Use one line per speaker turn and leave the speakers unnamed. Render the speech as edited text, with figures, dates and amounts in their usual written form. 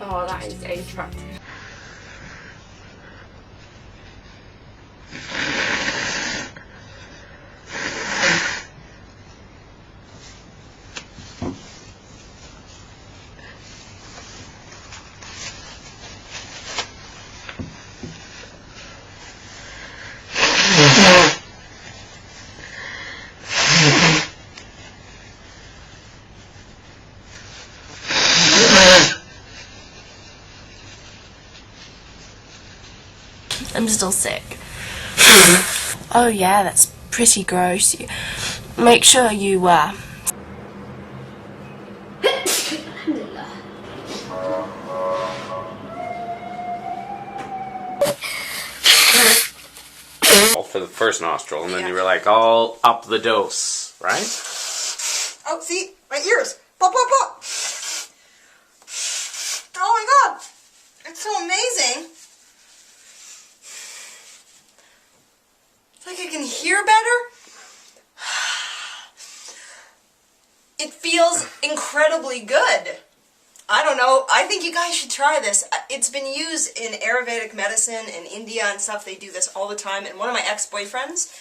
Oh, that is attractive.
I'm still sick. Oh yeah, that's pretty gross. Make sure you,
For the first nostril, and then you were like, all up the dose, right?
Oh, see? My ears! Pop, pop, pop! Oh my god! It's so amazing! It's like I can hear better. It feels incredibly good. I don't know. I think you guys should try this. It's been used in Ayurvedic medicine in India and stuff. They do this all the time. And one of my ex-boyfriends,